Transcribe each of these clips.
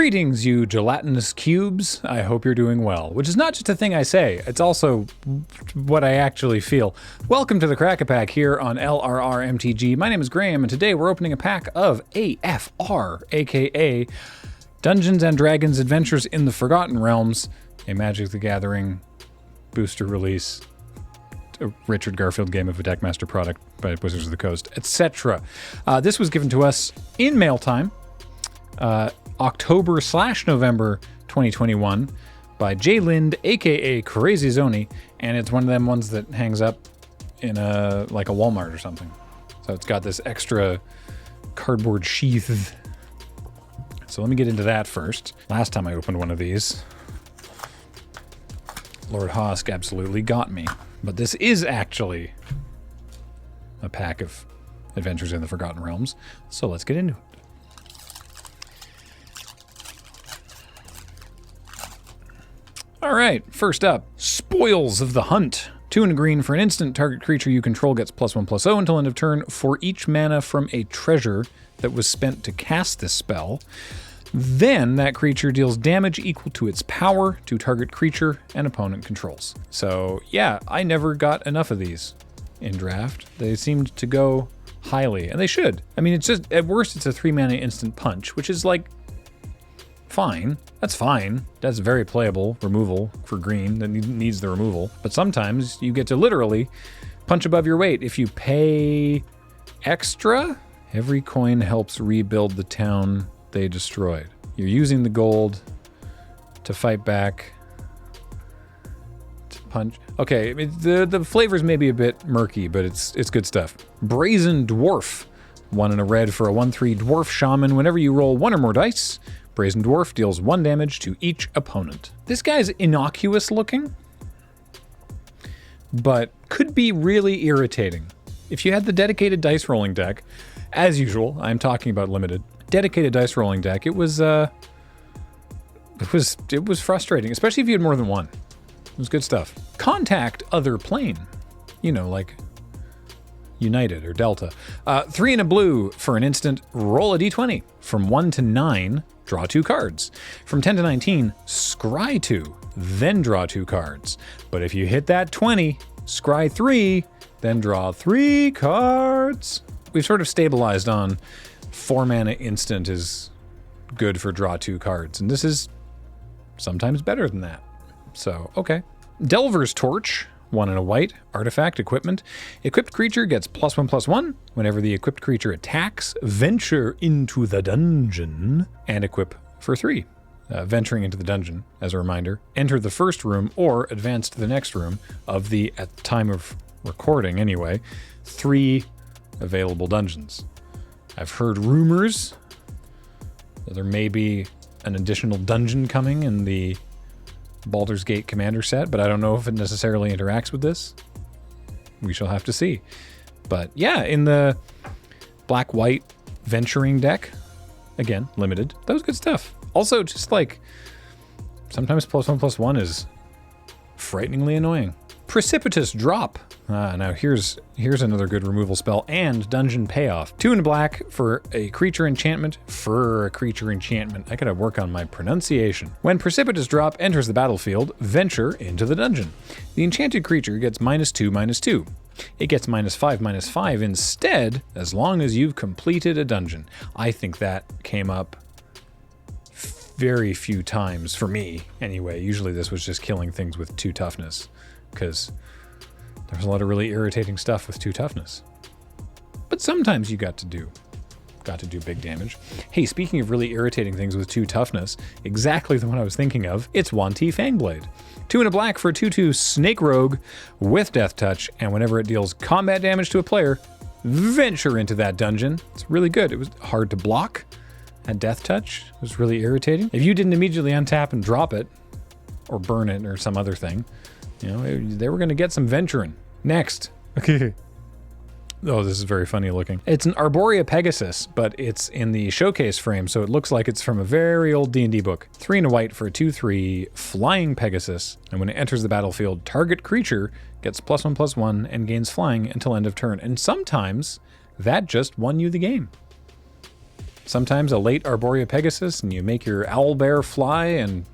Greetings, you gelatinous cubes. I hope you're doing well, which is not just a thing I say, it's also what I actually feel. Welcome to the Crack-A-Pack here on LRRMTG. My name is Graham, and today we're opening a pack of AFR, aka Dungeons & Dragons Adventures in the Forgotten Realms, a Magic the Gathering booster release, a Richard Garfield game of a Deckmaster product by Wizards of the Coast, etc. This was given to us in mail time, October/November 2021 by J. Lind, aka Crazy Zoni, and it's one of them ones that hangs up in like a Walmart or something. So it's got this extra cardboard sheath. So let me get into that first. Last time I opened one of these, Lord Hosk absolutely got me. But this is actually a pack of Adventures in the Forgotten Realms. So let's get into it. All right, first up, Spoils of the Hunt. 2 and a green for an instant. Target creature you control gets +1/+0 until end of turn for each mana from a treasure that was spent to cast this spell. Then that creature deals damage equal to its power to target creature and opponent controls. So yeah, I never got enough of these in draft. They seemed to go highly, and they should. I mean, it's just, at worst, it's a 3-mana instant punch, which is like, fine. That's fine. That's very playable removal for green that needs the removal. But sometimes you get to literally punch above your weight. If you pay extra, every coin helps rebuild the town they destroyed. You're using the gold to fight back, to punch. Okay, the flavors may be a bit murky, but it's good stuff. Brazen Dwarf. 1 and a red for a 1/3 Dwarf Shaman. Whenever you roll 1 or more dice, Brazen Dwarf deals 1 damage to each opponent. This guy's innocuous looking, but could be really irritating. If you had the dedicated dice rolling deck, as usual, I'm talking about limited, dedicated dice rolling deck, it was frustrating, especially if you had more than one. It was good stuff. Contact Other Plane. You know, like United or Delta. 3 and a blue for an instant, roll a d20. From 1 to 9, draw 2 cards. From 10 to 19, scry 2, then draw 2 cards. But if you hit that 20, scry 3, then draw 3 cards. We've sort of stabilized on 4 mana instant is good for draw 2 cards, and this is sometimes better than that. So, okay. Delver's Torch. 1 and a white, artifact, equipment. Equipped creature gets +1/+1. Whenever the equipped creature attacks, venture into the dungeon and equip for 3. Venturing into the dungeon, as a reminder, enter the first room or advance to the next room of the, at the time of recording anyway, 3 available dungeons. I've heard rumors that there may be an additional dungeon coming in the Baldur's Gate Commander set, but I don't know if it necessarily interacts with this. We shall have to see. But yeah, in the black-white venturing deck, again, limited, that was good stuff. Also, just like, sometimes +1/+1 is frighteningly annoying. Precipitous Drop. Now here's another good removal spell and dungeon payoff. 2 and a black for a creature enchantment. I gotta work on my pronunciation. When Precipitous Drop enters the battlefield, venture into the dungeon. The enchanted creature gets -2/-2. It gets -5/-5 instead, as long as you've completed a dungeon. I think that came up very few times for me anyway. Usually this was just killing things with 2 toughness, because there's a lot of really irritating stuff with 2 toughness. But sometimes you got to do big damage. Hey, speaking of really irritating things with 2 toughness, exactly the one I was thinking of, it's Wanti Fangblade. 2 and a black for a 2/2 Snake Rogue with Death Touch, and whenever it deals combat damage to a player, venture into that dungeon. It's really good. It was hard to block, and Death Touch was really irritating. If you didn't immediately untap and drop it, or burn it, or some other thing, you know, they were going to get some venturing. Next. Okay. Oh, this is very funny looking. It's an Arborea Pegasus, but it's in the showcase frame, so it looks like it's from a very old D&D book. 3 and a white for a 2/3 Flying Pegasus, and when it enters the battlefield, target creature gets +1/+1 and gains flying until end of turn. And sometimes that just won you the game. Sometimes a late Arborea Pegasus, and you make your owlbear fly, and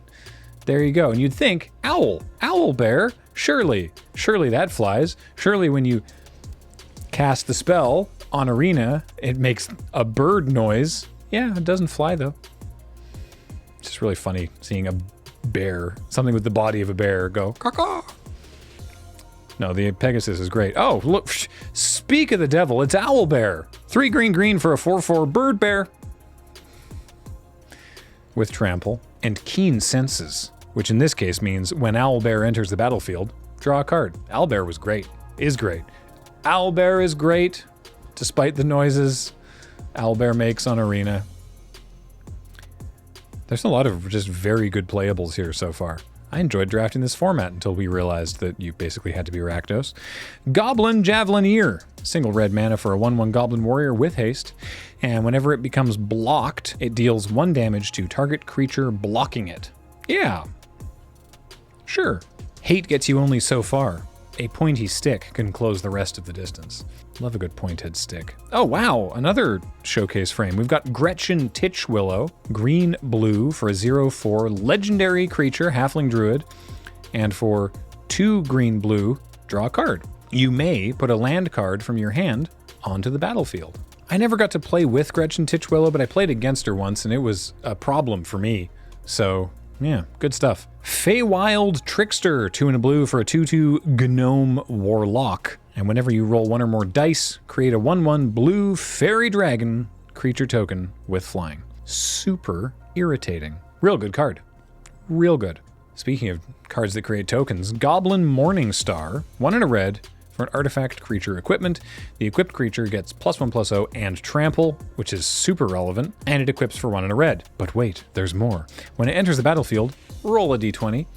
there you go. And you'd think, owlbear, surely that flies. Surely when you cast the spell on Arena, it makes a bird noise. Yeah, it doesn't fly though. It's just really funny seeing a bear, something with the body of a bear, go caw. No, the Pegasus is great. Oh, look, speak of the devil, it's owlbear. 3 green for a 4/4 bird bear. With trample and keen senses, which in this case means when owlbear enters the battlefield, draw a card. Owlbear was great, is great. Owlbear is great, despite the noises owlbear makes on Arena. There's a lot of just very good playables here so far. I enjoyed drafting this format until we realized that you basically had to be Rakdos. Goblin Javelineer. Single red mana for a 1/1 Goblin Warrior with haste. And whenever it becomes blocked, it deals 1 damage to target creature blocking it. Yeah. Sure. Hate gets you only so far. A pointy stick can close the rest of the distance. Love a good pointed stick. Oh wow, another showcase frame. We've got Gretchen Titchwillow, green-blue for a 0/4 legendary creature, halfling druid, and for 2 green-blue, draw a card. You may put a land card from your hand onto the battlefield. I never got to play with Gretchen Titchwillow, but I played against her once, and it was a problem for me. So yeah, good stuff. Feywild Trickster, 2 and a blue for a 2/2 Gnome Warlock. And whenever you roll 1 or more dice, create a 1/1 blue fairy dragon creature token with flying. Super irritating. Real good card. Real good. Speaking of cards that create tokens, Goblin Morningstar, 1 and a red for an artifact creature equipment. The equipped creature gets +1/+0 and trample, which is super relevant, and it equips for 1 and a red. But wait, there's more. When it enters the battlefield, roll a d20.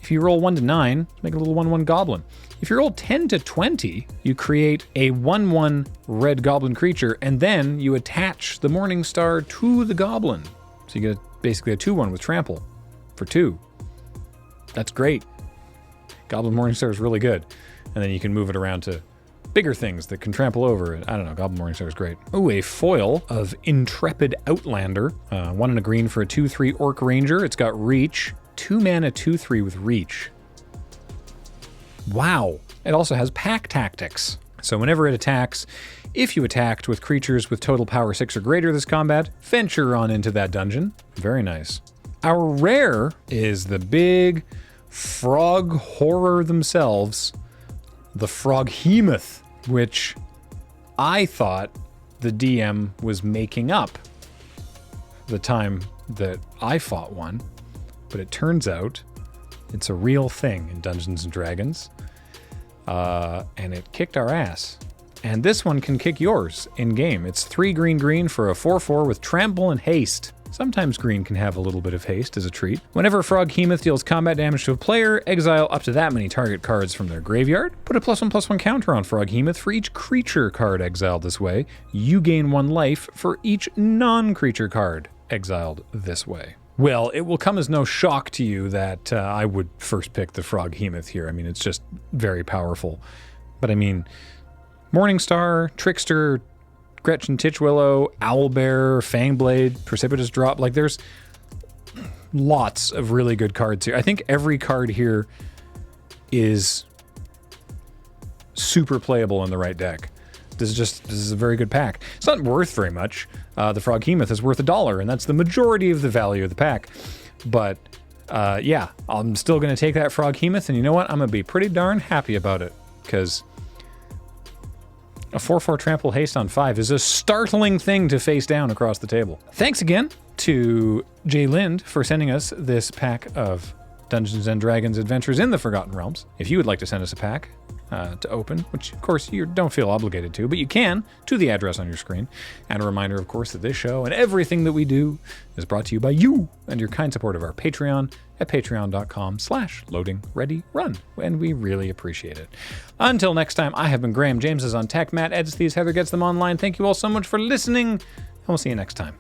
If you roll 1 to 9, make a little 1/1 goblin. If you roll 10 to 20, you create a 1/1 red goblin creature, and then you attach the Morningstar to the goblin. So you get basically a 2/1 with trample for 2. That's great. Goblin Morningstar is really good. And then you can move it around to bigger things that can trample over it. I don't know, Goblin Morningstar is great. Oh, a foil of Intrepid Outlander. 1 and a green for a 2/3 Orc Ranger. It's got reach. 2 mana 2/3 with reach. Wow. It also has pack tactics. So whenever it attacks, if you attacked with creatures with total power 6 or greater this combat, venture on into that dungeon. Very nice. Our rare is the big frog horror themselves, the Froghemoth, which I thought the DM was making up the time that I fought one, but it turns out it's a real thing in Dungeons & Dragons, and it kicked our ass. And this one can kick yours in-game. It's 3 green for a 4/4 with trample and haste. Sometimes green can have a little bit of haste as a treat. Whenever Froghemoth deals combat damage to a player, exile up to that many target cards from their graveyard. Put a +1/+1 counter on Froghemoth for each creature card exiled this way. You gain 1 life for each non-creature card exiled this way. Well, it will come as no shock to you that I would first pick the Froghemoth here. I mean, it's just very powerful. But I mean, Morningstar, Trickster, Gretchen Titchwillow, Owlbear, Fangblade, Precipitous Drop. Like, there's lots of really good cards here. I think every card here is super playable in the right deck. This is a very good pack. It's not worth very much. The Froghemoth is worth $1, and that's the majority of the value of the pack. But yeah, I'm still going to take that Froghemoth, and you know what? I'm going to be pretty darn happy about it, because a 4/4 trample haste on 5 is a startling thing to face down across the table. Thanks again to Jay Lind for sending us this pack of Dungeons & Dragons Adventures in the Forgotten Realms. If you would like to send us a pack to open, which of course you don't feel obligated to, but you can, to the address on your screen. And a reminder, of course, that this show and everything that we do is brought to you by you and your kind support of our Patreon at patreon.com/loadingreadyrun. And we really appreciate it. Until next time, I have been Graham. James is on tech. Matt edits these. Heather gets them online. Thank you all so much for listening. And we'll see you next time.